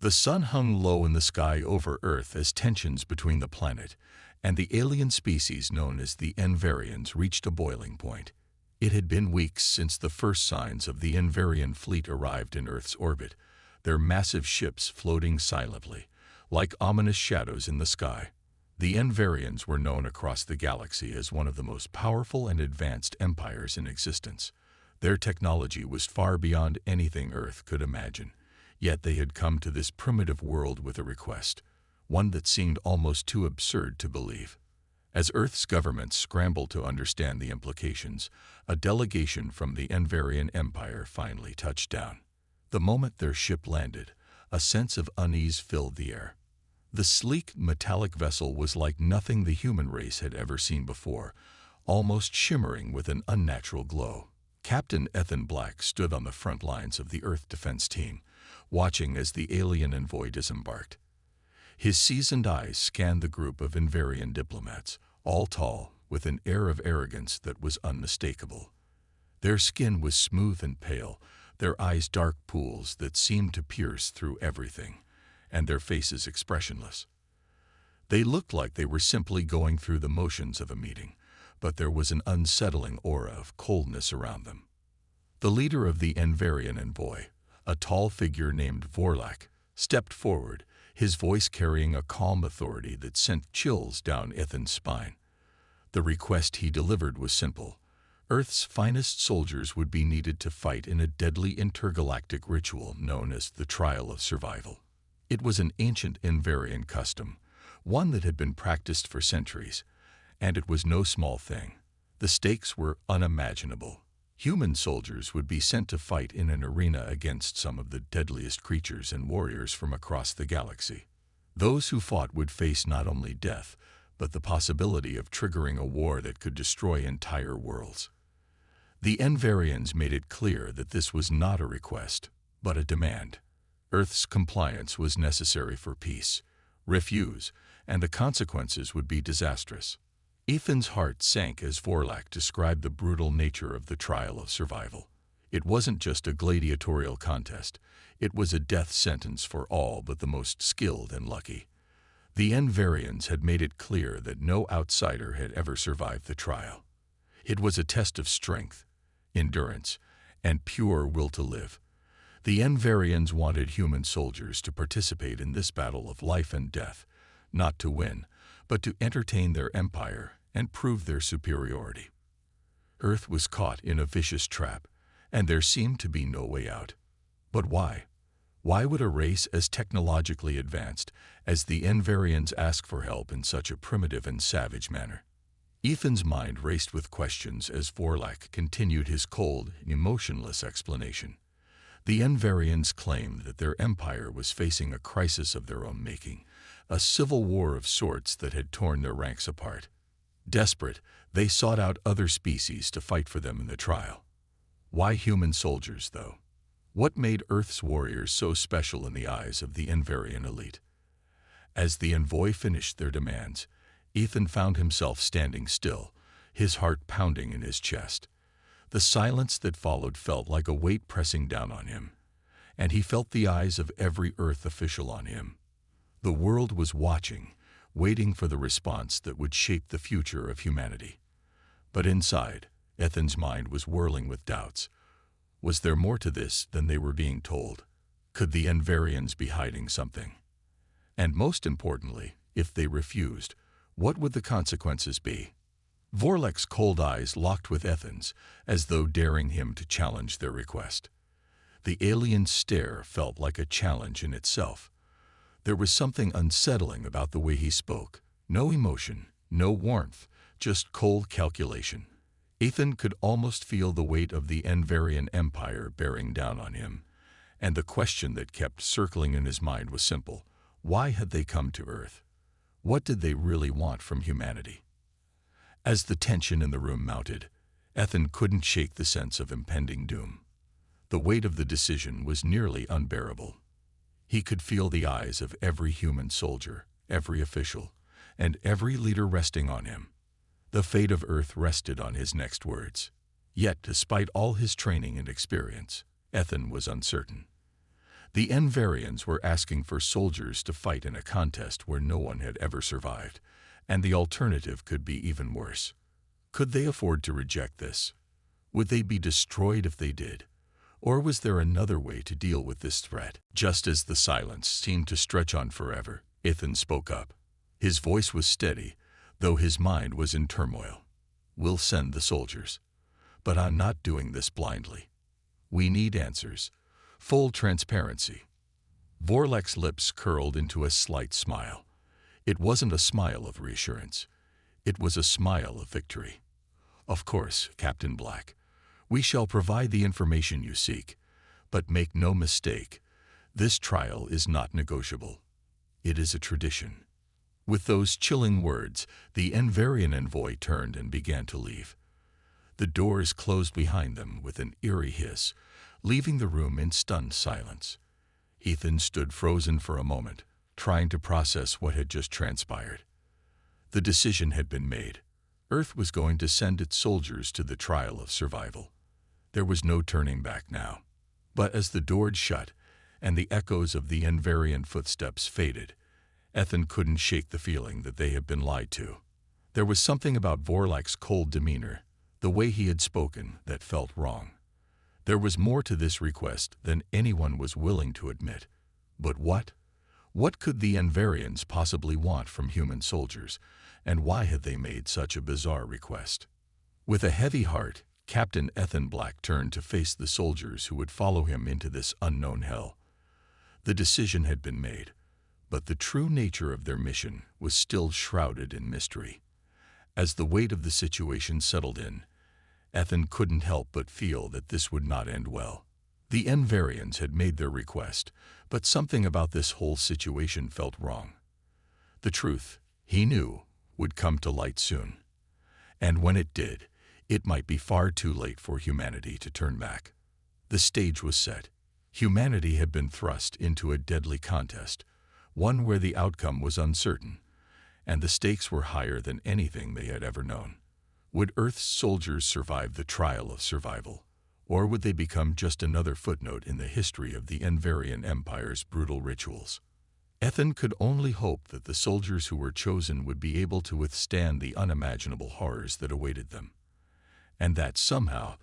The sun hung low in the sky over Earth as tensions between the planet and the alien species known as the Envarians reached a boiling point. It had been weeks since the first signs of the Envarian fleet arrived in Earth's orbit, their massive ships floating silently, like ominous shadows in the sky. The Envarians were known across the galaxy as one of the most powerful and advanced empires in existence. Their technology was far beyond anything Earth could imagine. Yet they had come to this primitive world with a request, one that seemed almost too absurd to believe. As Earth's government scrambled to understand the implications, a delegation from the Envarian Empire finally touched down. The moment their ship landed, a sense of unease filled the air. The sleek, metallic vessel was like nothing the human race had ever seen before, almost shimmering with an unnatural glow. Captain Ethan Black stood on the front lines of the Earth defense team, watching as the alien envoy disembarked. His seasoned eyes scanned the group of Envarian diplomats, all tall, with an air of arrogance that was unmistakable. Their skin was smooth and pale, their eyes dark pools that seemed to pierce through everything, and their faces expressionless. They looked like they were simply going through the motions of a meeting, but there was an unsettling aura of coldness around them. The leader of the Envarian envoy, a tall figure named Vorlak, stepped forward, his voice carrying a calm authority that sent chills down Ethan's spine. The request he delivered was simple. Earth's finest soldiers would be needed to fight in a deadly intergalactic ritual known as the Trial of Survival. It was an ancient Envarian custom, one that had been practiced for centuries, and it was no small thing. The stakes were unimaginable. Human soldiers would be sent to fight in an arena against some of the deadliest creatures and warriors from across the galaxy. Those who fought would face not only death, but the possibility of triggering a war that could destroy entire worlds. The Envarians made it clear that this was not a request, but a demand. Earth's compliance was necessary for peace. Refuse, and the consequences would be disastrous. Ethan's heart sank as Vorlak described the brutal nature of the Trial of Survival. It wasn't just a gladiatorial contest. It was a death sentence for all but the most skilled and lucky. The Envarians had made it clear that no outsider had ever survived the trial. It was a test of strength, endurance, and pure will to live. The Envarians wanted human soldiers to participate in this battle of life and death, not to win, but to entertain their empire and prove their superiority. Earth was caught in a vicious trap, and there seemed to be no way out. But why? Why would a race as technologically advanced as the Envarians ask for help in such a primitive and savage manner? Ethan's mind raced with questions as Vorlak continued his cold, emotionless explanation. The Envarians claimed that their empire was facing a crisis of their own making, a civil war of sorts that had torn their ranks apart. Desperate, they sought out other species to fight for them in the trial. Why human soldiers, though? What made Earth's warriors so special in the eyes of the Envarian elite? As the envoy finished their demands, Ethan found himself standing still, his heart pounding in his chest. The silence that followed felt like a weight pressing down on him, and he felt the eyes of every Earth official on him. The world was watching, waiting for the response that would shape the future of humanity. But inside, Ethan's mind was whirling with doubts. Was there more to this than they were being told? Could the Envarians be hiding something? And most importantly, if they refused, what would the consequences be? Vorlak's cold eyes locked with Ethan's, as though daring him to challenge their request. The alien's stare felt like a challenge in itself. There was something unsettling about the way he spoke. No emotion, no warmth, just cold calculation. Ethan could almost feel the weight of the Envarian Empire bearing down on him, and the question that kept circling in his mind was simple. Why had they come to Earth? What did they really want from humanity? As the tension in the room mounted, Ethan couldn't shake the sense of impending doom. The weight of the decision was nearly unbearable. He could feel the eyes of every human soldier, every official, and every leader resting on him. The fate of Earth rested on his next words. Yet, despite all his training and experience, Ethan was uncertain. The Envarians were asking for soldiers to fight in a contest where no one had ever survived, and the alternative could be even worse. Could they afford to reject this? Would they be destroyed if they did? Or was there another way to deal with this threat? Just as the silence seemed to stretch on forever, Ethan spoke up. His voice was steady, though his mind was in turmoil. "We'll send the soldiers. But I'm not doing this blindly. We need answers. Full transparency." Vorlek's lips curled into a slight smile. It wasn't a smile of reassurance. It was a smile of victory. "Of course, Captain Black. We shall provide the information you seek. But make no mistake, this trial is not negotiable. It is a tradition." With those chilling words, the Envarian envoy turned and began to leave. The doors closed behind them with an eerie hiss, leaving the room in stunned silence. Ethan stood frozen for a moment, trying to process what had just transpired. The decision had been made. Earth was going to send its soldiers to the trial of survival. There was no turning back now. But as the doors shut and the echoes of the Envarian footsteps faded, Ethan couldn't shake the feeling that they had been lied to. There was something about Vorlek's cold demeanor, the way he had spoken, that felt wrong. There was more to this request than anyone was willing to admit. But what? What could the Envarians possibly want from human soldiers, and why had they made such a bizarre request? With a heavy heart, Captain Ethan Black turned to face the soldiers who would follow him into this unknown hell. The decision had been made, but the true nature of their mission was still shrouded in mystery. As the weight of the situation settled in, Ethan couldn't help but feel that this would not end well. The Envarians had made their request, but something about this whole situation felt wrong. The truth, he knew, would come to light soon. And when it did, it might be far too late for humanity to turn back. The stage was set. Humanity had been thrust into a deadly contest, one where the outcome was uncertain, and the stakes were higher than anything they had ever known. Would Earth's soldiers survive the trial of survival, or would they become just another footnote in the history of the Envarian Empire's brutal rituals? Ethan could only hope that the soldiers who were chosen would be able to withstand the unimaginable horrors that awaited them, and that somehow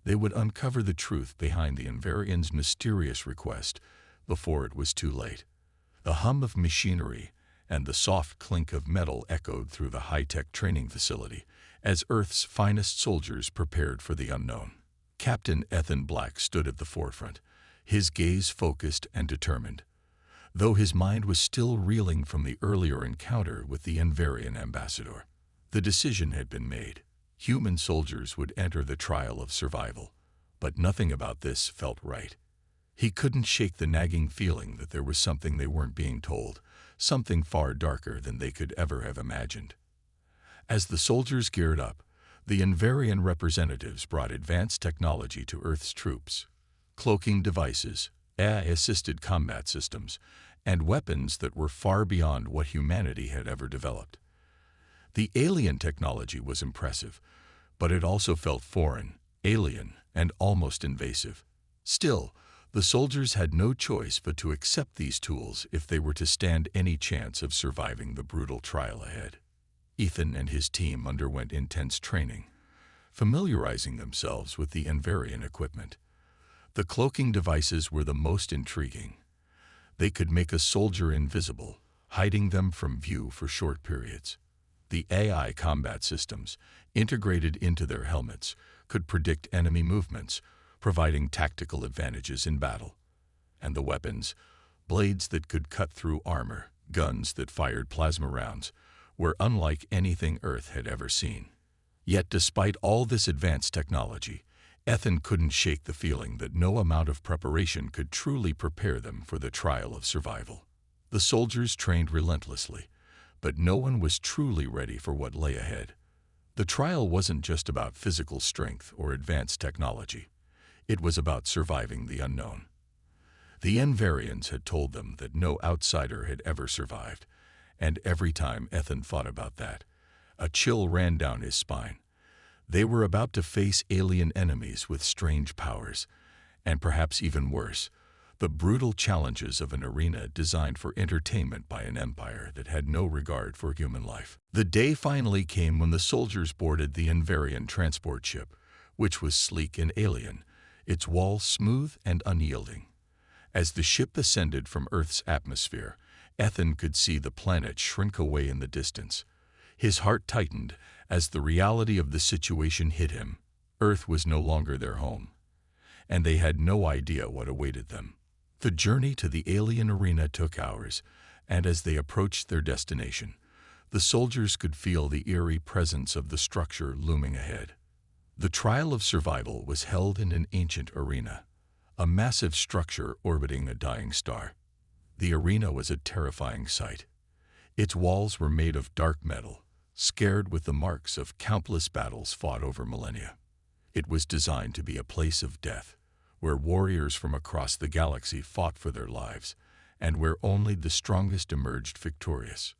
they would uncover the truth behind the Envarians' mysterious request before it was too late. The hum of machinery and the soft clink of metal echoed through the high-tech training facility as Earth's finest soldiers prepared for the unknown. Captain Ethan Black stood at the forefront, his gaze focused and determined, though his mind was still reeling from the earlier encounter with the Envarian ambassador. The decision had been made. Human soldiers would enter the trial of survival, but nothing about this felt right. He couldn't shake the nagging feeling that there was something they weren't being told, something far darker than they could ever have imagined. As the soldiers geared up, the Envarian representatives brought advanced technology to Earth's troops: cloaking devices, AI-assisted combat systems, and weapons that were far beyond what humanity had ever developed. The alien technology was impressive, but it also felt foreign, alien, and almost invasive. Still, the soldiers had no choice but to accept these tools if they were to stand any chance of surviving the brutal trial ahead. Ethan and his team underwent intense training, familiarizing themselves with the Envarian equipment. The cloaking devices were the most intriguing. They could make a soldier invisible, hiding them from view for short periods. The AI combat systems, integrated into their helmets, could predict enemy movements, providing tactical advantages in battle. And the weapons, blades that could cut through armor, guns that fired plasma rounds, were unlike anything Earth had ever seen. Yet despite all this advanced technology, Ethan couldn't shake the feeling that no amount of preparation could truly prepare them for the trial of survival. The soldiers trained relentlessly, but no one was truly ready for what lay ahead. The trial wasn't just about physical strength or advanced technology. It was about surviving the unknown. The Envarians had told them that no outsider had ever survived, and every time Ethan thought about that, a chill ran down his spine. They were about to face alien enemies with strange powers, and perhaps even worse, the brutal challenges of an arena designed for entertainment by an empire that had no regard for human life. The day finally came when the soldiers boarded the Envarian transport ship, which was sleek and alien, its walls smooth and unyielding. As the ship ascended from Earth's atmosphere, Ethan could see the planet shrink away in the distance. His heart tightened as the reality of the situation hit him. Earth was no longer their home, and they had no idea what awaited them. The journey to the alien arena took hours, and as they approached their destination, the soldiers could feel the eerie presence of the structure looming ahead. The trial of survival was held in an ancient arena, a massive structure orbiting a dying star. The arena was a terrifying sight. Its walls were made of dark metal, scarred with the marks of countless battles fought over millennia. It was designed to be a place of death, where warriors from across the galaxy fought for their lives, and where only the strongest emerged victorious.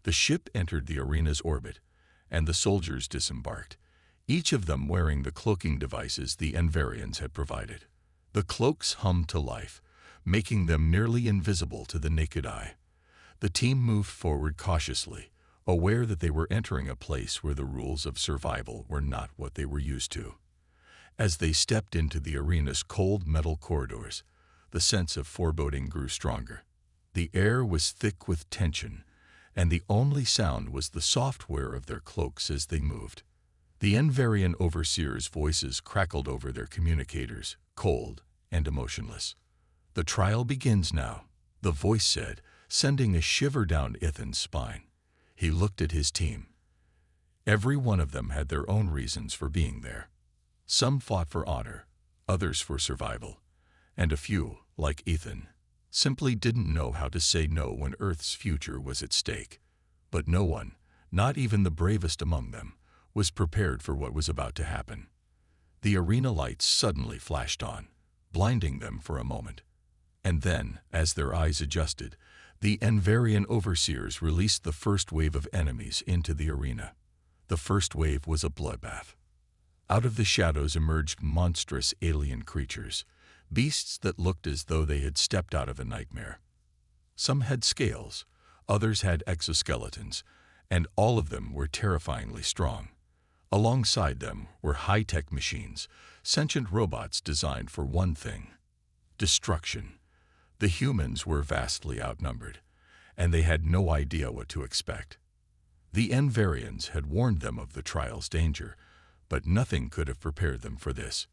The ship entered the arena's orbit, and the soldiers disembarked, each of them wearing the cloaking devices the Envarians had provided. The cloaks hummed to life, making them nearly invisible to the naked eye. The team moved forward cautiously, aware that they were entering a place where the rules of survival were not what they were used to. As they stepped into the arena's cold metal corridors, the sense of foreboding grew stronger. The air was thick with tension, and the only sound was the soft whir of their cloaks as they moved. The Envarian overseers' voices crackled over their communicators, cold and emotionless. "The trial begins now," the voice said, sending a shiver down Ethan's spine. He looked at his team. Every one of them had their own reasons for being there. Some fought for honor, others for survival, and a few, like Ethan, simply didn't know how to say no when Earth's future was at stake. But no one, not even the bravest among them, was prepared for what was about to happen. The arena lights suddenly flashed on, blinding them for a moment. And then, as their eyes adjusted, the Envarian overseers released the first wave of enemies into the arena. The first wave was a bloodbath. Out of the shadows emerged monstrous alien creatures, beasts that looked as though they had stepped out of a nightmare. Some had scales, others had exoskeletons, and all of them were terrifyingly strong. Alongside them were high-tech machines, sentient robots designed for one thing: destruction. The humans were vastly outnumbered, and they had no idea what to expect. The Envarians had warned them of the trial's danger, but nothing could have prepared them for this.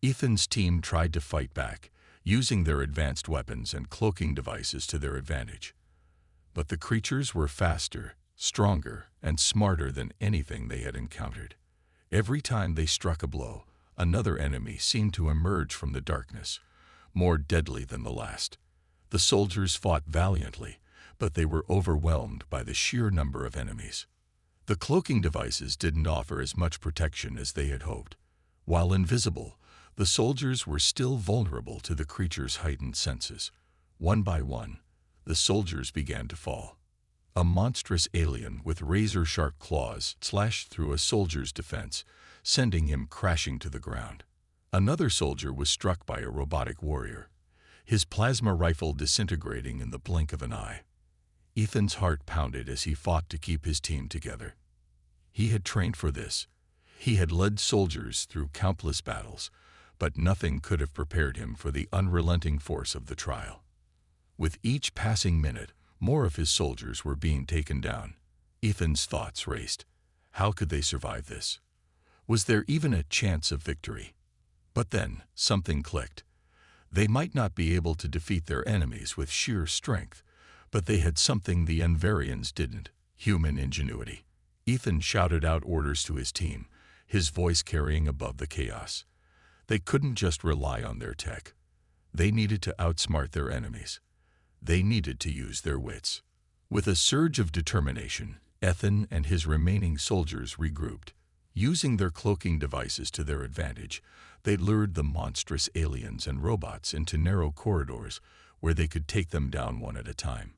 Ethan's team tried to fight back, using their advanced weapons and cloaking devices to their advantage. But the creatures were faster, stronger, and smarter than anything they had encountered. Every time they struck a blow, another enemy seemed to emerge from the darkness, more deadly than the last. The soldiers fought valiantly, but they were overwhelmed by the sheer number of enemies. The cloaking devices didn't offer as much protection as they had hoped. While invisible, the soldiers were still vulnerable to the creatures' heightened senses. One by one, the soldiers began to fall. A monstrous alien with razor-sharp claws slashed through a soldier's defense, sending him crashing to the ground. Another soldier was struck by a robotic warrior, his plasma rifle disintegrating in the blink of an eye. Ethan's heart pounded as he fought to keep his team together. He had trained for this. He had led soldiers through countless battles, but nothing could have prepared him for the unrelenting force of the trial. With each passing minute, more of his soldiers were being taken down. Ethan's thoughts raced. How could they survive this? Was there even a chance of victory? But then, something clicked. They might not be able to defeat their enemies with sheer strength, but they had something the Envarians didn't: human ingenuity. Ethan shouted out orders to his team, his voice carrying above the chaos. They couldn't just rely on their tech. They needed to outsmart their enemies. They needed to use their wits. With a surge of determination, Ethan and his remaining soldiers regrouped. Using their cloaking devices to their advantage, they lured the monstrous aliens and robots into narrow corridors where they could take them down one at a time.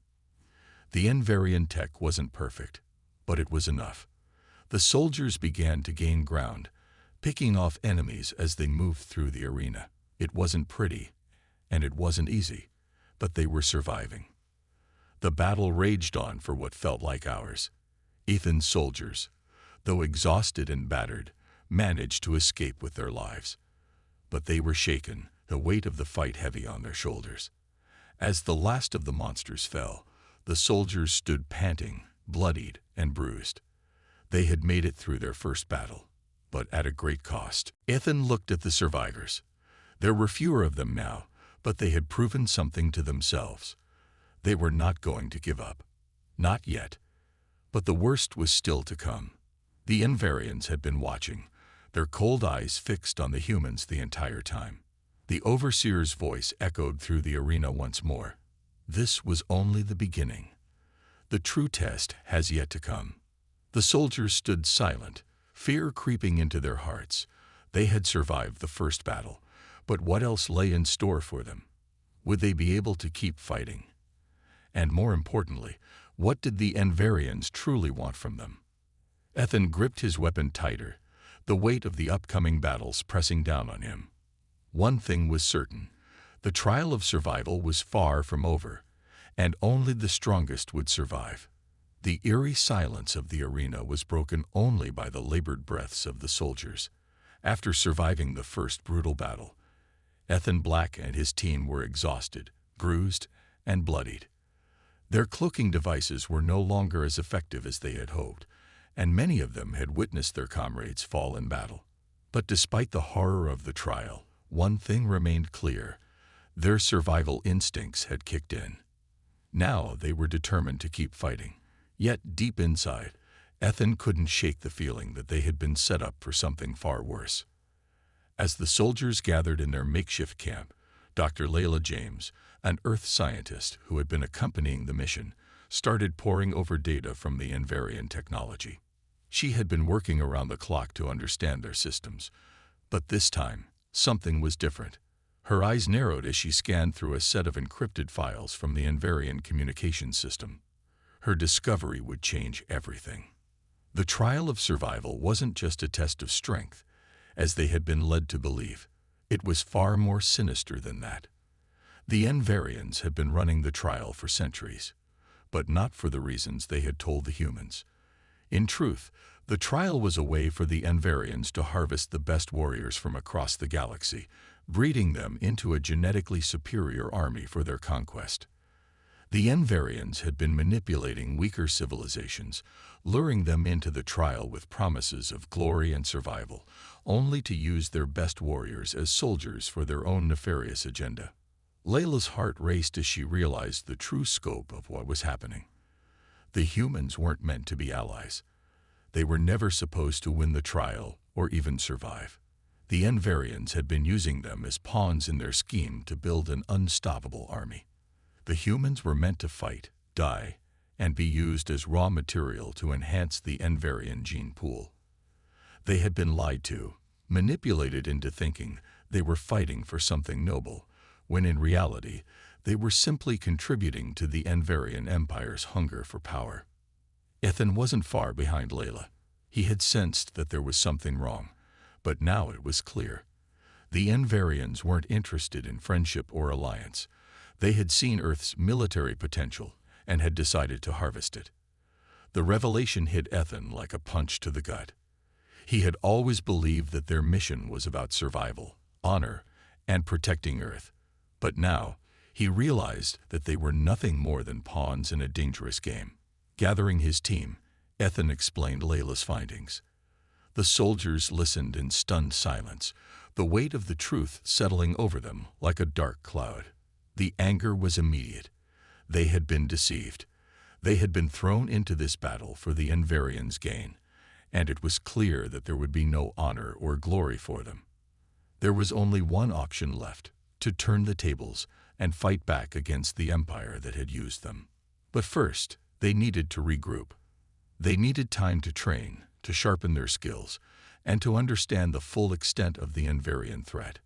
The Envarian tech wasn't perfect, but it was enough. The soldiers began to gain ground, picking off enemies as they moved through the arena. It wasn't pretty, and it wasn't easy, but they were surviving. The battle raged on for what felt like hours. Ethan's soldiers, though exhausted and battered, managed to escape with their lives. But they were shaken, the weight of the fight heavy on their shoulders. As the last of the monsters fell, the soldiers stood panting, bloodied, and bruised. They had made it through their first battle, but at a great cost. Ethan looked at the survivors. There were fewer of them now, but they had proven something to themselves. They were not going to give up. Not yet. But the worst was still to come. The Invariants had been watching, their cold eyes fixed on the humans the entire time. The Overseer's voice echoed through the arena once more. This was only the beginning. The true test has yet to come. The soldiers stood silent, fear creeping into their hearts. They had survived the first battle, but what else lay in store for them? Would they be able to keep fighting? And more importantly, what did the Envarians truly want from them? Ethan gripped his weapon tighter, the weight of the upcoming battles pressing down on him. One thing was certain. The trial of survival was far from over, and only the strongest would survive. The eerie silence of the arena was broken only by the labored breaths of the soldiers. After surviving the first brutal battle, Ethan Black and his team were exhausted, bruised, and bloodied. Their cloaking devices were no longer as effective as they had hoped, and many of them had witnessed their comrades fall in battle. But despite the horror of the trial, one thing remained clear. Their survival instincts had kicked in. Now they were determined to keep fighting. Yet deep inside, Ethan couldn't shake the feeling that they had been set up for something far worse. As the soldiers gathered in their makeshift camp, Dr. Layla James, an Earth scientist who had been accompanying the mission, started poring over data from the Invariant technology. She had been working around the clock to understand their systems, but this time, something was different. Her eyes narrowed as she scanned through a set of encrypted files from the Invariant communications system. Her discovery would change everything. The trial of survival wasn't just a test of strength, as they had been led to believe. It was far more sinister than that. The Envarians had been running the trial for centuries, but not for the reasons they had told the humans. In truth, the trial was a way for the Envarians to harvest the best warriors from across the galaxy, breeding them into a genetically superior army for their conquest. The Envarians had been manipulating weaker civilizations, luring them into the trial with promises of glory and survival, only to use their best warriors as soldiers for their own nefarious agenda. Layla's heart raced as she realized the true scope of what was happening. The humans weren't meant to be allies. They were never supposed to win the trial or even survive. The Envarians had been using them as pawns in their scheme to build an unstoppable army. The humans were meant to fight, die, and be used as raw material to enhance the Envarian gene pool. They had been lied to, manipulated into thinking they were fighting for something noble, when in reality, they were simply contributing to the Envarian Empire's hunger for power. Ethan wasn't far behind Layla. He had sensed that there was something wrong, but now it was clear. The Envarians weren't interested in friendship or alliance. They had seen Earth's military potential and had decided to harvest it. The revelation hit Ethan like a punch to the gut. He had always believed that their mission was about survival, honor, and protecting Earth. But now, he realized that they were nothing more than pawns in a dangerous game. Gathering his team, Ethan explained Layla's findings. The soldiers listened in stunned silence, the weight of the truth settling over them like a dark cloud. The anger was immediate. They had been deceived. They had been thrown into this battle for the Envarians' gain, and it was clear that there would be no honor or glory for them. There was only one option left: to turn the tables and fight back against the empire that had used them. But first, they needed to regroup. They needed time to train, to sharpen their skills, and to understand the full extent of the Envarian threat.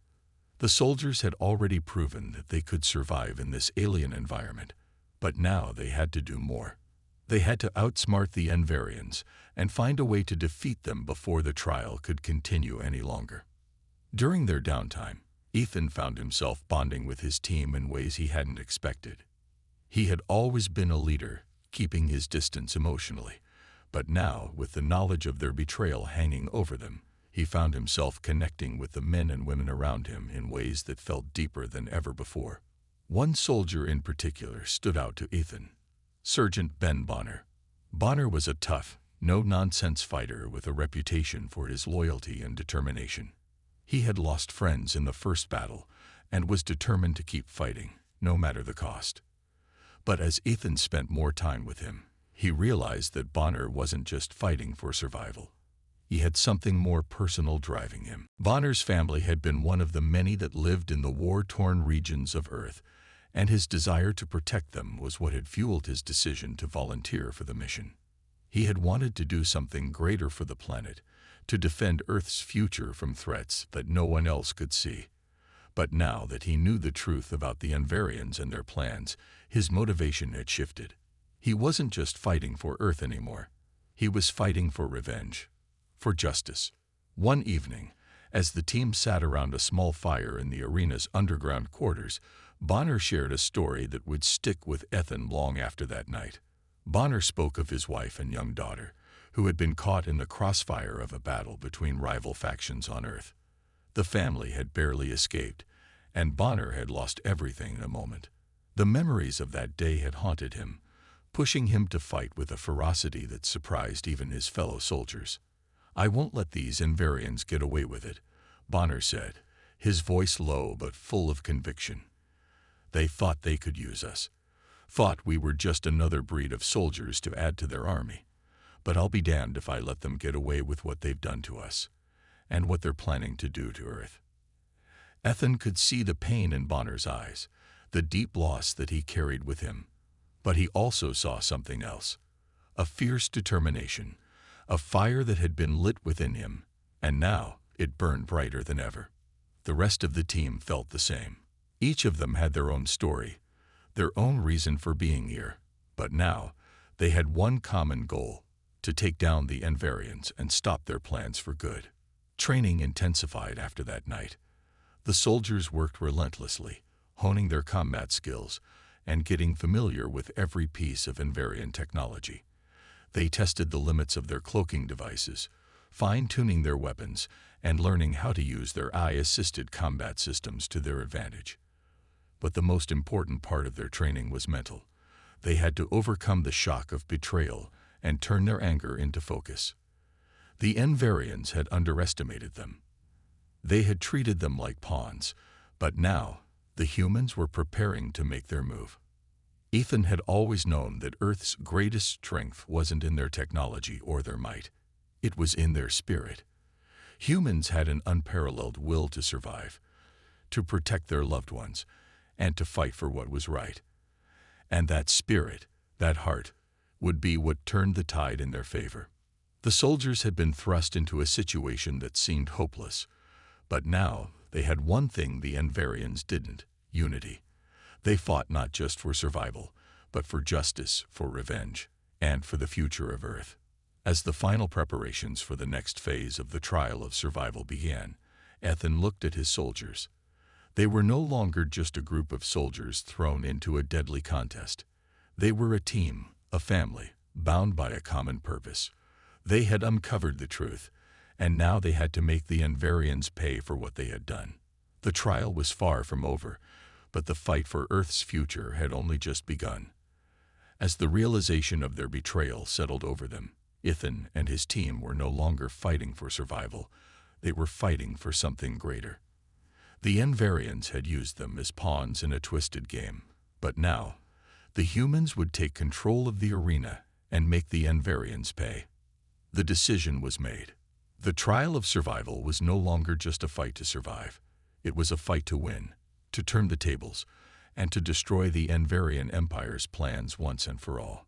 The soldiers had already proven that they could survive in this alien environment, but now they had to do more. They had to outsmart the Envarians and find a way to defeat them before the trial could continue any longer. During their downtime, Ethan found himself bonding with his team in ways he hadn't expected. He had always been a leader, keeping his distance emotionally, but now, with the knowledge of their betrayal hanging over them, he found himself connecting with the men and women around him in ways that felt deeper than ever before. One soldier in particular stood out to Ethan: Sergeant Ben Bonner. Bonner was a tough, no-nonsense fighter with a reputation for his loyalty and determination. He had lost friends in the first battle and was determined to keep fighting, no matter the cost. But as Ethan spent more time with him, he realized that Bonner wasn't just fighting for survival. He had something more personal driving him. Bonner's family had been one of the many that lived in the war-torn regions of Earth, and his desire to protect them was what had fueled his decision to volunteer for the mission. He had wanted to do something greater for the planet, to defend Earth's future from threats that no one else could see. But now that he knew the truth about the Anvarians and their plans, his motivation had shifted. He wasn't just fighting for Earth anymore. He was fighting for revenge, for justice. One evening, as the team sat around a small fire in the arena's underground quarters, Bonner shared a story that would stick with Ethan long after that night. Bonner spoke of his wife and young daughter, who had been caught in the crossfire of a battle between rival factions on Earth. The family had barely escaped, and Bonner had lost everything in a moment. The memories of that day had haunted him, pushing him to fight with a ferocity that surprised even his fellow soldiers. "I won't let these Anvarians get away with it," Bonner said, his voice low but full of conviction. "They thought they could use us, thought we were just another breed of soldiers to add to their army. But I'll be damned if I let them get away with what they've done to us, and what they're planning to do to Earth." Ethan could see the pain in Bonner's eyes, the deep loss that he carried with him. But he also saw something else: a fierce determination, a fire that had been lit within him, and now it burned brighter than ever. The rest of the team felt the same. Each of them had their own story, their own reason for being here, but now they had one common goal: to take down the Anvarians and stop their plans for good. Training intensified after that night. The soldiers worked relentlessly, honing their combat skills and getting familiar with every piece of Anvarian technology. They tested the limits of their cloaking devices, fine-tuning their weapons, and learning how to use their AI-assisted combat systems to their advantage. But the most important part of their training was mental. They had to overcome the shock of betrayal and turn their anger into focus. The Anvarians had underestimated them. They had treated them like pawns, but now the humans were preparing to make their move. Ethan had always known that Earth's greatest strength wasn't in their technology or their might. It was in their spirit. Humans had an unparalleled will to survive, to protect their loved ones, and to fight for what was right. And that spirit, that heart, would be what turned the tide in their favor. The soldiers had been thrust into a situation that seemed hopeless, but now they had one thing the Anvarians didn't: unity. They fought not just for survival, but for justice, for revenge, and for the future of Earth. As the final preparations for the next phase of the trial of survival began, Ethan looked at his soldiers. They were no longer just a group of soldiers thrown into a deadly contest. They were a team, a family, bound by a common purpose. They had uncovered the truth, and now they had to make the Anvarians pay for what they had done. The trial was far from over, but the fight for Earth's future had only just begun. As the realization of their betrayal settled over them, Ethan and his team were no longer fighting for survival. They were fighting for something greater. The Anvarians had used them as pawns in a twisted game, but now the humans would take control of the arena and make the Anvarians pay. The decision was made. The trial of survival was no longer just a fight to survive. It was a fight to win, to turn the tables, and to destroy the Anvarian Empire's plans once and for all.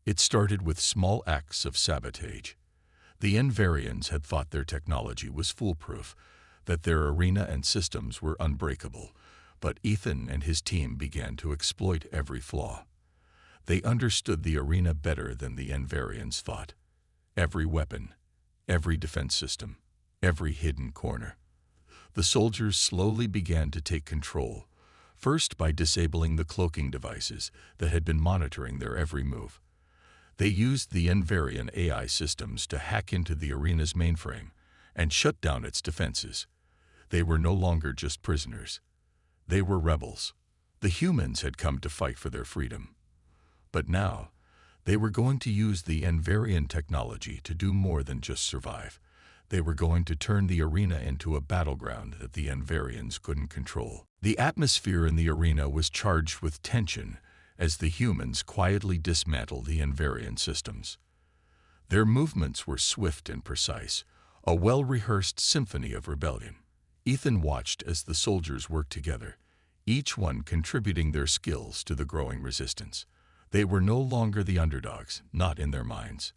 It started with small acts of sabotage. The Anvarians had thought their technology was foolproof, that their arena and systems were unbreakable, but Ethan and his team began to exploit every flaw. They understood the arena better than the Anvarians thought. Every weapon, every defense system, every hidden corner. The soldiers slowly began to take control, first by disabling the cloaking devices that had been monitoring their every move. They used the Envarian AI systems to hack into the arena's mainframe and shut down its defenses. They were no longer just prisoners. They were rebels. The humans had come to fight for their freedom. But now, they were going to use the Envarian technology to do more than just survive. They were going to turn the arena into a battleground that the Envarians couldn't control. The atmosphere in the arena was charged with tension as the humans quietly dismantled the Envarian systems. Their movements were swift and precise, a well-rehearsed symphony of rebellion. Ethan watched as the soldiers worked together, each one contributing their skills to the growing resistance. They were no longer the underdogs, not in their minds.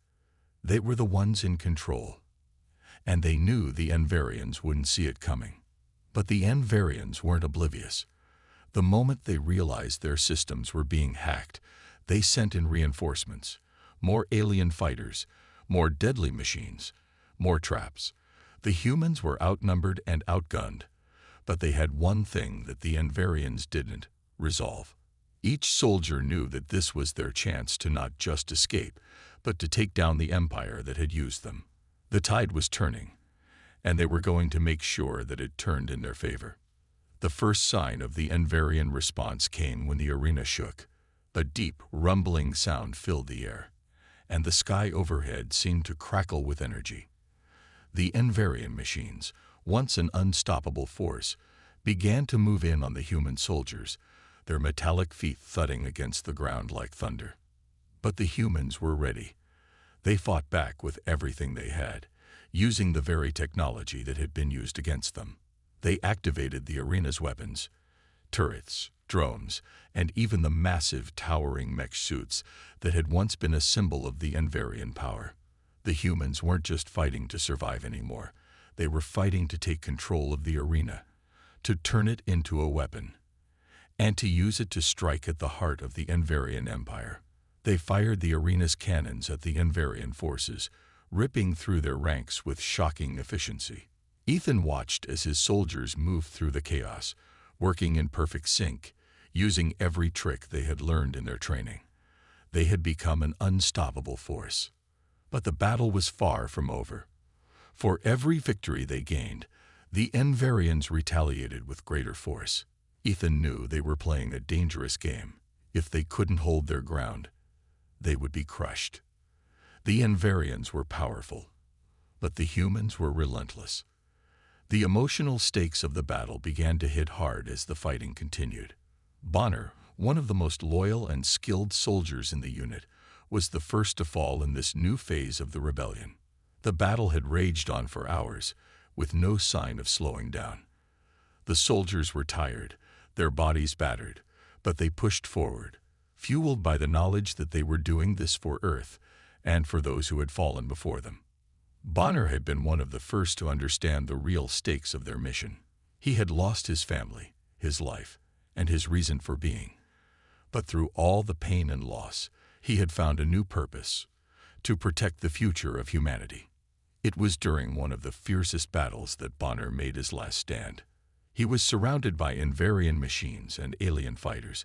They were the ones in control. And they knew the Envarians wouldn't see it coming. But the Envarians weren't oblivious. The moment they realized their systems were being hacked, they sent in reinforcements, more alien fighters, more deadly machines, more traps. The humans were outnumbered and outgunned, but they had one thing that the Envarians didn't: resolve. Each soldier knew that this was their chance to not just escape, but to take down the empire that had used them. The tide was turning, and they were going to make sure that it turned in their favor. The first sign of the Envarian response came when the arena shook. A deep, rumbling sound filled the air, and the sky overhead seemed to crackle with energy. The Envarian machines, once an unstoppable force, began to move in on the human soldiers, their metallic feet thudding against the ground like thunder. But the humans were ready. They fought back with everything they had, using the very technology that had been used against them. They activated the arena's weapons, turrets, drones, and even the massive, towering mech suits that had once been a symbol of the Envarian power. The humans weren't just fighting to survive anymore. They were fighting to take control of the arena, to turn it into a weapon, and to use it to strike at the heart of the Envarian Empire. They fired the arena's cannons at the Envarian forces, ripping through their ranks with shocking efficiency. Ethan watched as his soldiers moved through the chaos, working in perfect sync, using every trick they had learned in their training. They had become an unstoppable force. But the battle was far from over. For every victory they gained, the Envarians retaliated with greater force. Ethan knew they were playing a dangerous game. If they couldn't hold their ground, they would be crushed. The Envarians were powerful, but the humans were relentless. The emotional stakes of the battle began to hit hard as the fighting continued. Bonner, one of the most loyal and skilled soldiers in the unit, was the first to fall in this new phase of the rebellion. The battle had raged on for hours, with no sign of slowing down. The soldiers were tired, their bodies battered, but they pushed forward, fueled by the knowledge that they were doing this for Earth and for those who had fallen before them. Bonner had been one of the first to understand the real stakes of their mission. He had lost his family, his life, and his reason for being. But through all the pain and loss, he had found a new purpose: to protect the future of humanity. It was during one of the fiercest battles that Bonner made his last stand. He was surrounded by Envarian machines and alien fighters,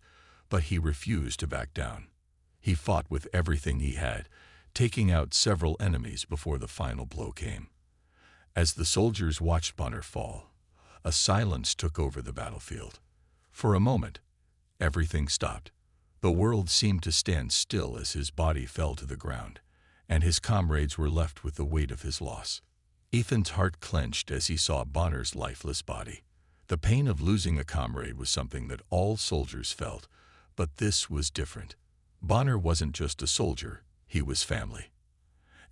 but he refused to back down. He fought with everything he had, taking out several enemies before the final blow came. As the soldiers watched Bonner fall, a silence took over the battlefield. For a moment, everything stopped. The world seemed to stand still as his body fell to the ground, and his comrades were left with the weight of his loss. Ethan's heart clenched as he saw Bonner's lifeless body. The pain of losing a comrade was something that all soldiers felt, but this was different. Bonner wasn't just a soldier, he was family.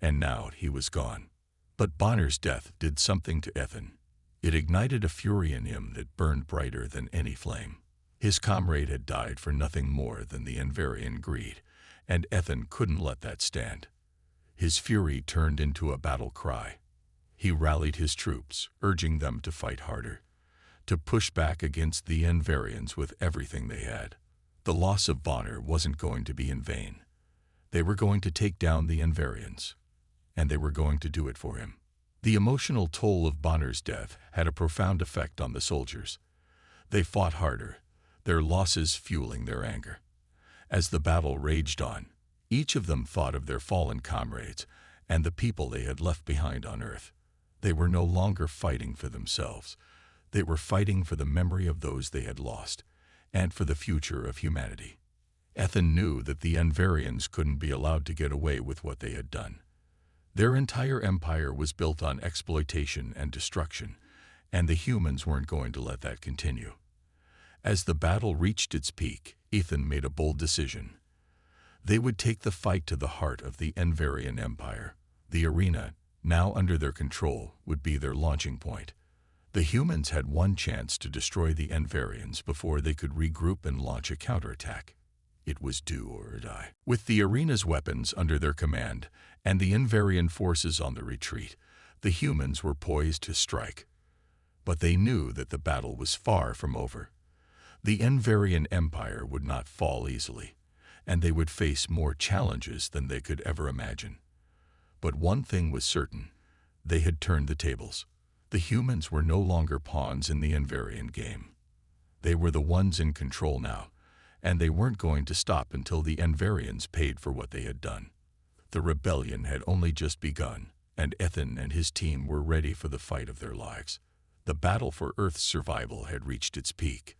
And now he was gone. But Bonner's death did something to Ethan. It ignited a fury in him that burned brighter than any flame. His comrade had died for nothing more than the Envarian greed, and Ethan couldn't let that stand. His fury turned into a battle cry. He rallied his troops, urging them to fight harder, to push back against the Envarians with everything they had. The loss of Bonner wasn't going to be in vain. They were going to take down the Envarians, and they were going to do it for him. The emotional toll of Bonner's death had a profound effect on the soldiers. They fought harder, their losses fueling their anger. As the battle raged on, each of them thought of their fallen comrades and the people they had left behind on Earth. They were no longer fighting for themselves. They were fighting for the memory of those they had lost and for the future of humanity. Ethan knew that the Envarians couldn't be allowed to get away with what they had done. Their entire empire was built on exploitation and destruction, and the humans weren't going to let that continue. As the battle reached its peak, Ethan made a bold decision. They would take the fight to the heart of the Envarian Empire. The arena, now under their control, would be their launching point. The humans had one chance to destroy the Envarians before they could regroup and launch a counterattack. It was do or die. With the arena's weapons under their command and the Envarian forces on the retreat, the humans were poised to strike. But they knew that the battle was far from over. The Envarian Empire would not fall easily, and they would face more challenges than they could ever imagine. But one thing was certain: they had turned the tables. The humans were no longer pawns in the Envarian game. They were the ones in control now, and they weren't going to stop until the Envarians paid for what they had done. The rebellion had only just begun, and Ethan and his team were ready for the fight of their lives. The battle for Earth's survival had reached its peak.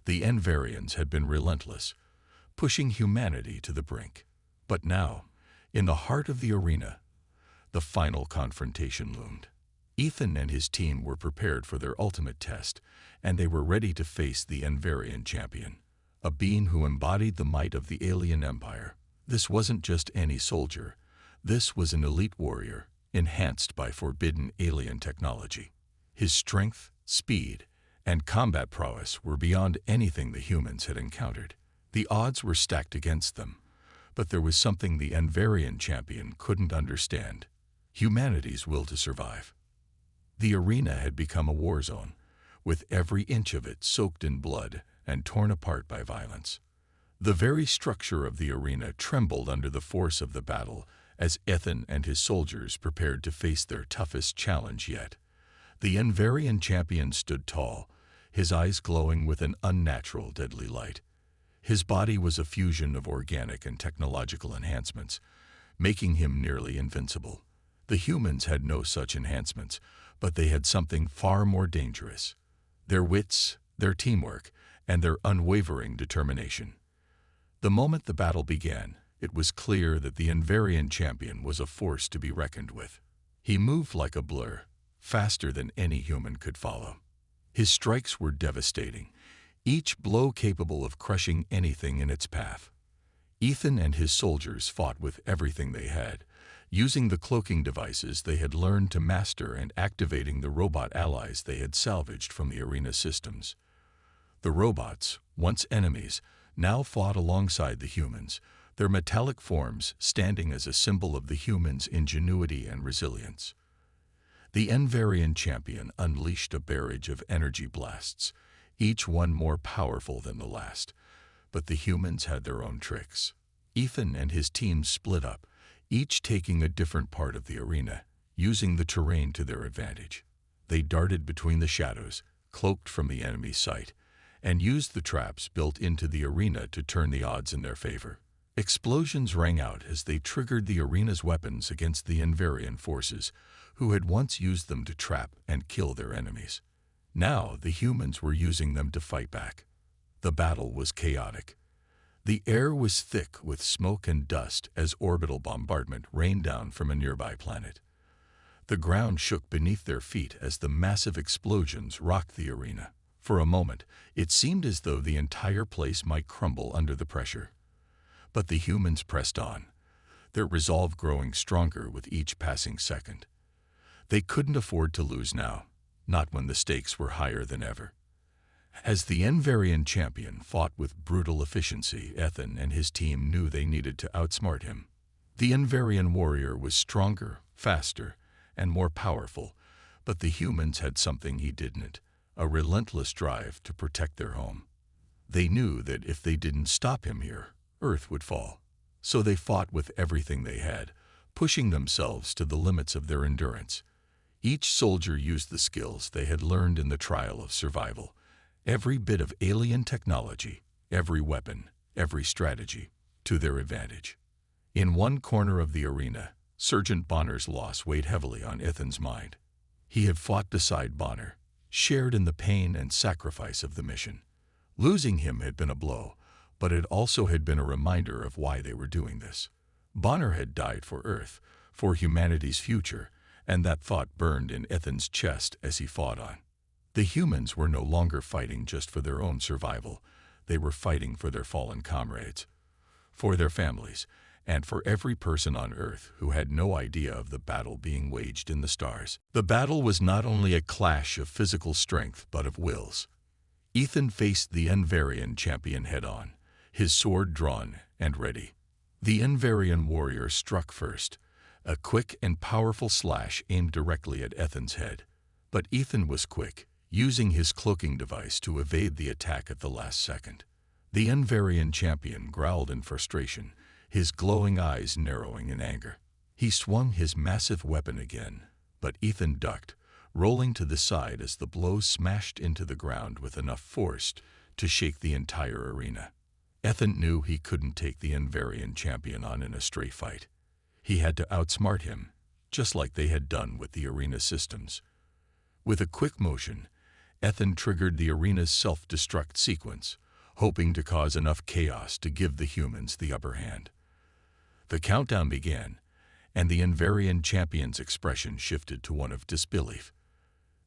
The Envarians had been relentless, pushing humanity to the brink. But now, in the heart of the arena, the final confrontation loomed. Ethan and his team were prepared for their ultimate test, and they were ready to face the Envarian champion, a being who embodied the might of the alien empire. This wasn't just any soldier. This was an elite warrior, enhanced by forbidden alien technology. His strength, speed, and combat prowess were beyond anything the humans had encountered. The odds were stacked against them, but there was something the Envarian champion couldn't understand: humanity's will to survive. The arena had become a war zone, with every inch of it soaked in blood and torn apart by violence. The very structure of the arena trembled under the force of the battle as Ethan and his soldiers prepared to face their toughest challenge yet. The Envarian champion stood tall, his eyes glowing with an unnatural, deadly light. His body was a fusion of organic and technological enhancements, making him nearly invincible. The humans had no such enhancements, but they had something far more dangerous: their wits, their teamwork, and their unwavering determination. The moment the battle began, it was clear that the Envarian champion was a force to be reckoned with. He moved like a blur, faster than any human could follow. His strikes were devastating, each blow capable of crushing anything in its path. Ethan and his soldiers fought with everything they had, using the cloaking devices they had learned to master and activating the robot allies they had salvaged from the arena systems. The robots, once enemies, now fought alongside the humans, their metallic forms standing as a symbol of the humans' ingenuity and resilience. The Envarian champion unleashed a barrage of energy blasts, each one more powerful than the last. But the humans had their own tricks. Ethan and his team split up, each taking a different part of the arena, using the terrain to their advantage. They darted between the shadows, cloaked from the enemy's sight, and used the traps built into the arena to turn the odds in their favor. Explosions rang out as they triggered the arena's weapons against the Envarian forces, who had once used them to trap and kill their enemies. Now the humans were using them to fight back. The battle was chaotic. The air was thick with smoke and dust as orbital bombardment rained down from a nearby planet. The ground shook beneath their feet as the massive explosions rocked the arena. For a moment, it seemed as though the entire place might crumble under the pressure. But the humans pressed on, their resolve growing stronger with each passing second. They couldn't afford to lose now, not when the stakes were higher than ever. As the Envarian champion fought with brutal efficiency, Ethan and his team knew they needed to outsmart him. The Envarian warrior was stronger, faster, and more powerful, but the humans had something he didn't: a relentless drive to protect their home. They knew that if they didn't stop him here, Earth would fall. So they fought with everything they had, pushing themselves to the limits of their endurance. Each soldier used the skills they had learned in the trial of survival, every bit of alien technology, every weapon, every strategy, to their advantage. In one corner of the arena, Sergeant Bonner's loss weighed heavily on Ethan's mind. He had fought beside Bonner, shared in the pain and sacrifice of the mission. Losing him had been a blow, but it also had been a reminder of why they were doing this. Bonner had died for Earth, for humanity's future, and that thought burned in Ethan's chest as he fought on. The humans were no longer fighting just for their own survival. They were fighting for their fallen comrades, for their families, and for every person on Earth who had no idea of the battle being waged in the stars. The battle was not only a clash of physical strength, but of wills. Ethan faced the Envarian champion head-on, his sword drawn and ready. The Envarian warrior struck first, a quick and powerful slash aimed directly at Ethan's head. But Ethan was quick, using his cloaking device to evade the attack at the last second. The Envarian champion growled in frustration, his glowing eyes narrowing in anger. He swung his massive weapon again, but Ethan ducked, rolling to the side as the blow smashed into the ground with enough force to shake the entire arena. Ethan knew he couldn't take the Envarian champion on in a straight fight. He had to outsmart him, just like they had done with the arena systems. With a quick motion, Ethan triggered the arena's self-destruct sequence, hoping to cause enough chaos to give the humans the upper hand. The countdown began, and the Envarian champion's expression shifted to one of disbelief.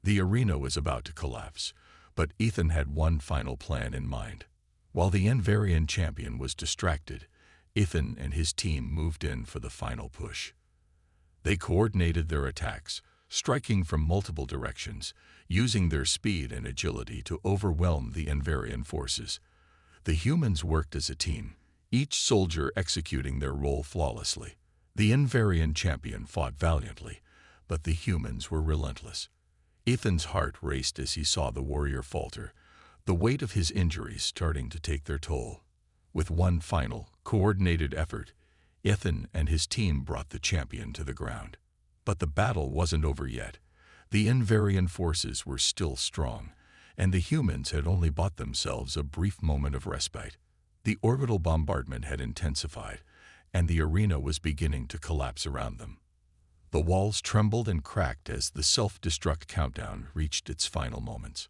The arena was about to collapse, but Ethan had one final plan in mind. While the Envarian champion was distracted, Ethan and his team moved in for the final push. They coordinated their attacks, striking from multiple directions, using their speed and agility to overwhelm the Envarian forces. The humans worked as a team, each soldier executing their role flawlessly. The Envarian champion fought valiantly, but the humans were relentless. Ethan's heart raced as he saw the warrior falter, the weight of his injuries starting to take their toll. With one final, coordinated effort, Ethan and his team brought the champion to the ground. But the battle wasn't over yet. The Envarian forces were still strong, and the humans had only bought themselves a brief moment of respite. The orbital bombardment had intensified, and the arena was beginning to collapse around them. The walls trembled and cracked as the self-destruct countdown reached its final moments.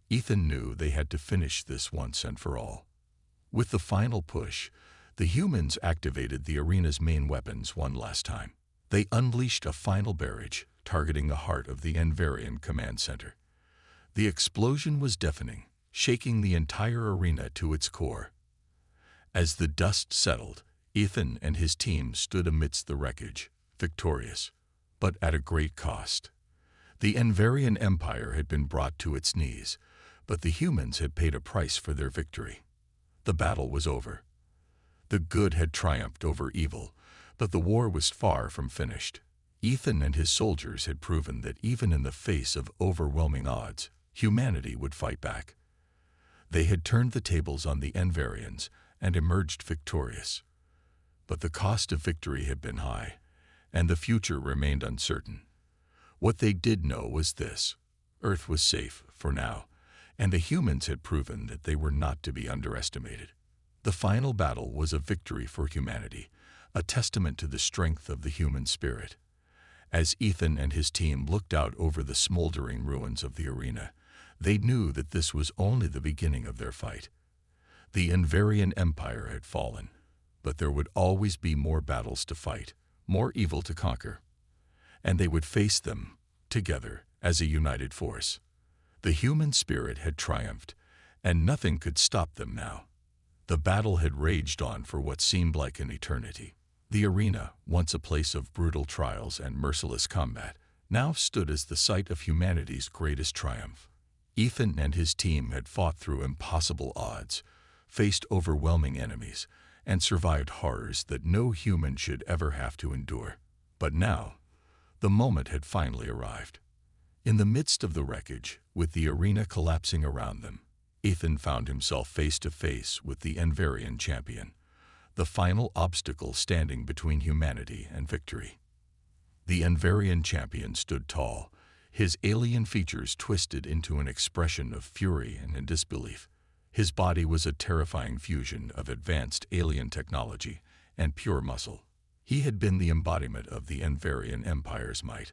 Ethan knew they had to finish this once and for all. With the final push, the humans activated the arena's main weapons one last time. They unleashed a final barrage, targeting the heart of the Envarian command center. The explosion was deafening, shaking the entire arena to its core. As the dust settled, Ethan and his team stood amidst the wreckage, victorious, but at a great cost. The Envarian Empire had been brought to its knees, but the humans had paid a price for their victory. The battle was over. The good had triumphed over evil, but the war was far from finished. Ethan and his soldiers had proven that even in the face of overwhelming odds, humanity would fight back. They had turned the tables on the Envarians and emerged victorious. But the cost of victory had been high, and the future remained uncertain. What they did know was this: Earth was safe, for now, and the humans had proven that they were not to be underestimated. The final battle was a victory for humanity, a testament to the strength of the human spirit. As Ethan and his team looked out over the smoldering ruins of the arena, they knew that this was only the beginning of their fight. The Envarian Empire had fallen, but there would always be more battles to fight, more evil to conquer, and they would face them together as a united force. The human spirit had triumphed, and nothing could stop them now. The battle had raged on for what seemed like an eternity. The arena, once a place of brutal trials and merciless combat, now stood as the site of humanity's greatest triumph. Ethan and his team had fought through impossible odds, faced overwhelming enemies, and survived horrors that no human should ever have to endure. But now, the moment had finally arrived. In the midst of the wreckage, with the arena collapsing around them, Ethan found himself face to face with the Envarian champion, the final obstacle standing between humanity and victory. The Envarian champion stood tall, his alien features twisted into an expression of fury and disbelief. His body was a terrifying fusion of advanced alien technology and pure muscle. He had been the embodiment of the Envarian Empire's might,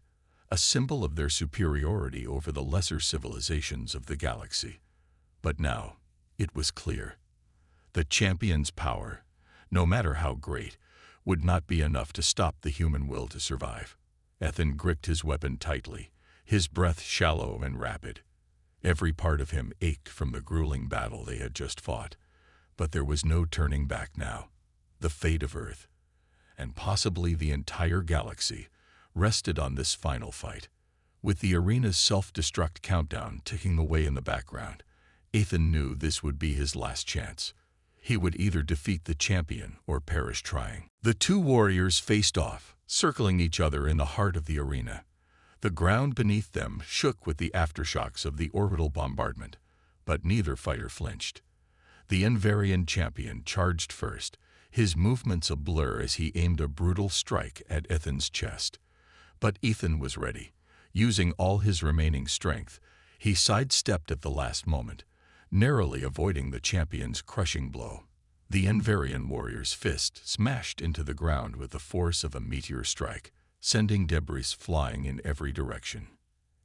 a symbol of their superiority over the lesser civilizations of the galaxy. But now, it was clear. The champion's power, no matter how great, would not be enough to stop the human will to survive. Ethan gripped his weapon tightly, his breath shallow and rapid. Every part of him ached from the grueling battle they had just fought. But there was no turning back now. The fate of Earth, and possibly the entire galaxy, rested on this final fight. With the arena's self-destruct countdown ticking away in the background, Ethan knew this would be his last chance. He would either defeat the champion or perish trying. The two warriors faced off, circling each other in the heart of the arena. The ground beneath them shook with the aftershocks of the orbital bombardment, but neither fighter flinched. The Envarian champion charged first, his movements a blur as he aimed a brutal strike at Ethan's chest. But Ethan was ready. Using all his remaining strength, he sidestepped at the last moment, narrowly avoiding the champion's crushing blow. The Envarian warrior's fist smashed into the ground with the force of a meteor strike, sending debris flying in every direction.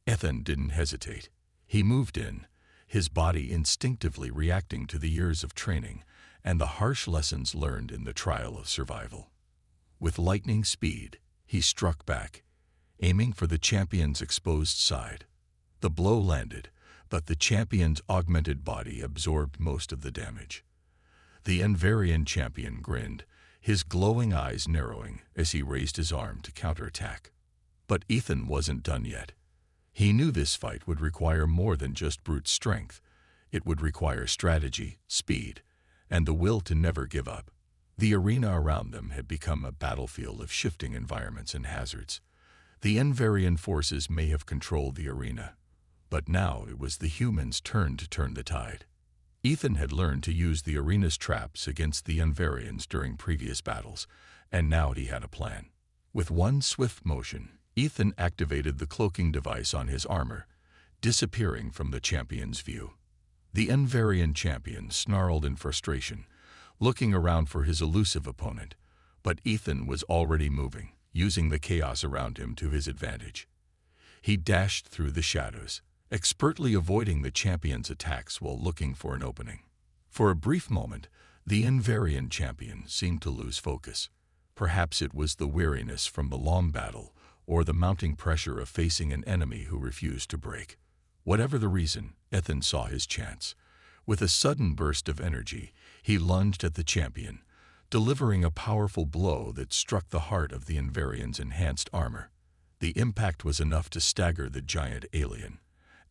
Ethan didn't hesitate. He moved in, his body instinctively reacting to the years of training and the harsh lessons learned in the trial of survival. With lightning speed, he struck back, aiming for the champion's exposed side. The blow landed, but the champion's augmented body absorbed most of the damage. The Envarian champion grinned, his glowing eyes narrowing as he raised his arm to counterattack. But Ethan wasn't done yet. He knew this fight would require more than just brute strength. It would require strategy, speed, and the will to never give up. The arena around them had become a battlefield of shifting environments and hazards. The Envarian forces may have controlled the arena, but now it was the humans' turn to turn the tide. Ethan had learned to use the arena's traps against the Envarians during previous battles, and now he had a plan. With one swift motion, Ethan activated the cloaking device on his armor, disappearing from the champion's view. The Envarian champion snarled in frustration, looking around for his elusive opponent, but Ethan was already moving, using the chaos around him to his advantage. He dashed through the shadows, expertly avoiding the champion's attacks while looking for an opening. For a brief moment, the Envarian champion seemed to lose focus. Perhaps it was the weariness from the long battle or the mounting pressure of facing an enemy who refused to break. Whatever the reason, Ethan saw his chance. With a sudden burst of energy, he lunged at the champion, delivering a powerful blow that struck the heart of the Envarian's enhanced armor. The impact was enough to stagger the giant alien,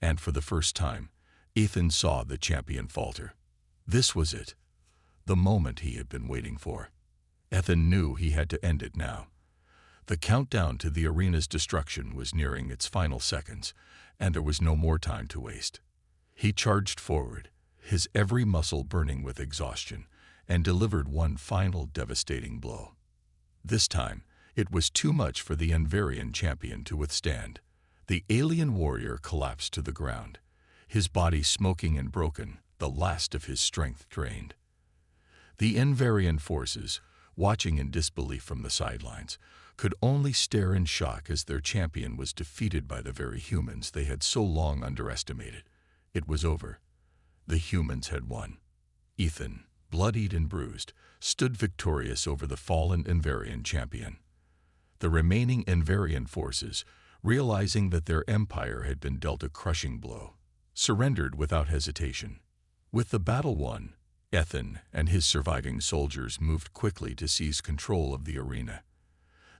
and for the first time, Ethan saw the champion falter. This was it, the moment he had been waiting for. Ethan knew he had to end it now. The countdown to the arena's destruction was nearing its final seconds, and there was no more time to waste. He charged forward, his every muscle burning with exhaustion, and delivered one final devastating blow. This time, it was too much for the Envarian champion to withstand. The alien warrior collapsed to the ground, his body smoking and broken, the last of his strength drained. The Envarian forces, watching in disbelief from the sidelines, could only stare in shock as their champion was defeated by the very humans they had so long underestimated. It was over. The humans had won. Ethan, bloodied and bruised, stood victorious over the fallen Envarian champion. The remaining Envarian forces, realizing that their empire had been dealt a crushing blow, surrendered without hesitation. With the battle won, Ethan and his surviving soldiers moved quickly to seize control of the arena.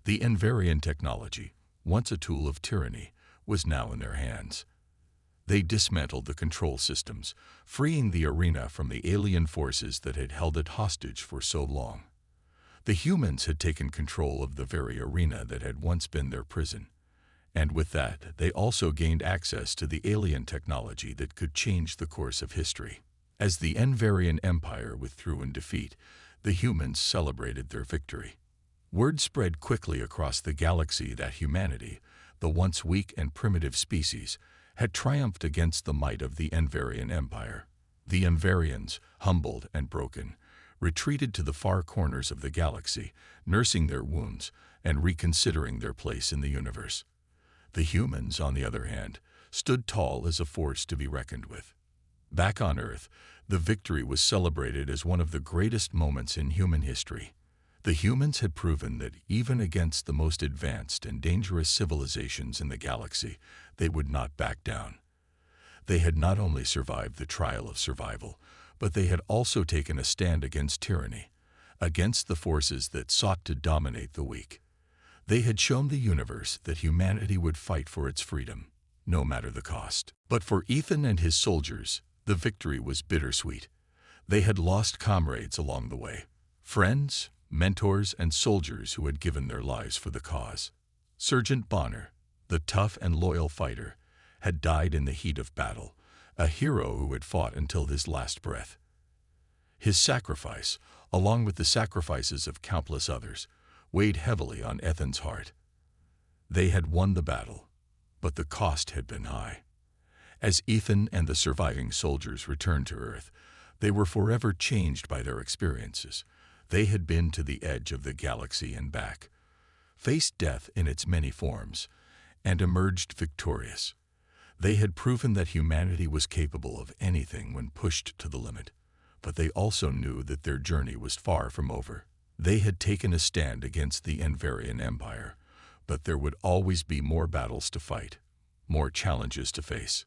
The Envarian technology, once a tool of tyranny, was now in their hands. They dismantled the control systems, freeing the arena from the alien forces that had held it hostage for so long. The humans had taken control of the very arena that had once been their prison, and with that, they also gained access to the alien technology that could change the course of history. As the Envarian Empire withdrew in defeat, the humans celebrated their victory. Word spread quickly across the galaxy that humanity, the once weak and primitive species, had triumphed against the might of the Envarian Empire. The Envarians, humbled and broken, retreated to the far corners of the galaxy, nursing their wounds and reconsidering their place in the universe. The humans, on the other hand, stood tall as a force to be reckoned with. Back on Earth, the victory was celebrated as one of the greatest moments in human history. The humans had proven that even against the most advanced and dangerous civilizations in the galaxy, they would not back down. They had not only survived the trial of survival, but they had also taken a stand against tyranny, against the forces that sought to dominate the weak. They had shown the universe that humanity would fight for its freedom, no matter the cost. But for Ethan and his soldiers, the victory was bittersweet. They had lost comrades along the way, friends, mentors, and soldiers who had given their lives for the cause. Sergeant Bonner, the tough and loyal fighter, had died in the heat of battle, a hero who had fought until his last breath. His sacrifice, along with the sacrifices of countless others, weighed heavily on Ethan's heart. They had won the battle, but the cost had been high. As Ethan and the surviving soldiers returned to Earth, they were forever changed by their experiences. They had been to the edge of the galaxy and back, faced death in its many forms, and emerged victorious. They had proven that humanity was capable of anything when pushed to the limit, but they also knew that their journey was far from over. They had taken a stand against the Envarian Empire, but there would always be more battles to fight, more challenges to face.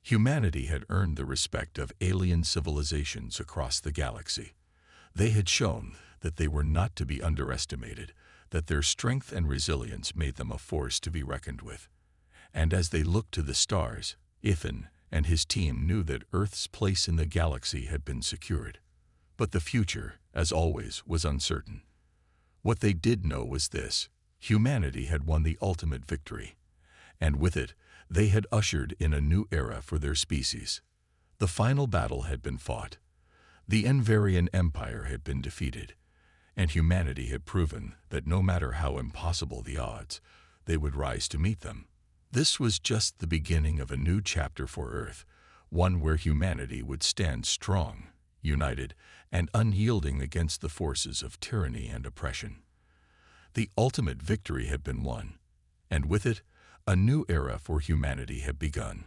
Humanity had earned the respect of alien civilizations across the galaxy. They had shown that they were not to be underestimated, that their strength and resilience made them a force to be reckoned with. And as they looked to the stars, Ethan and his team knew that Earth's place in the galaxy had been secured. But the future, as always, was uncertain. What they did know was this: humanity had won the ultimate victory, and with it, they had ushered in a new era for their species. The final battle had been fought. The Envarian Empire had been defeated, and humanity had proven that no matter how impossible the odds, they would rise to meet them. This was just the beginning of a new chapter for Earth, one where humanity would stand strong, united, and unyielding against the forces of tyranny and oppression. The ultimate victory had been won, and with it, a new era for humanity had begun.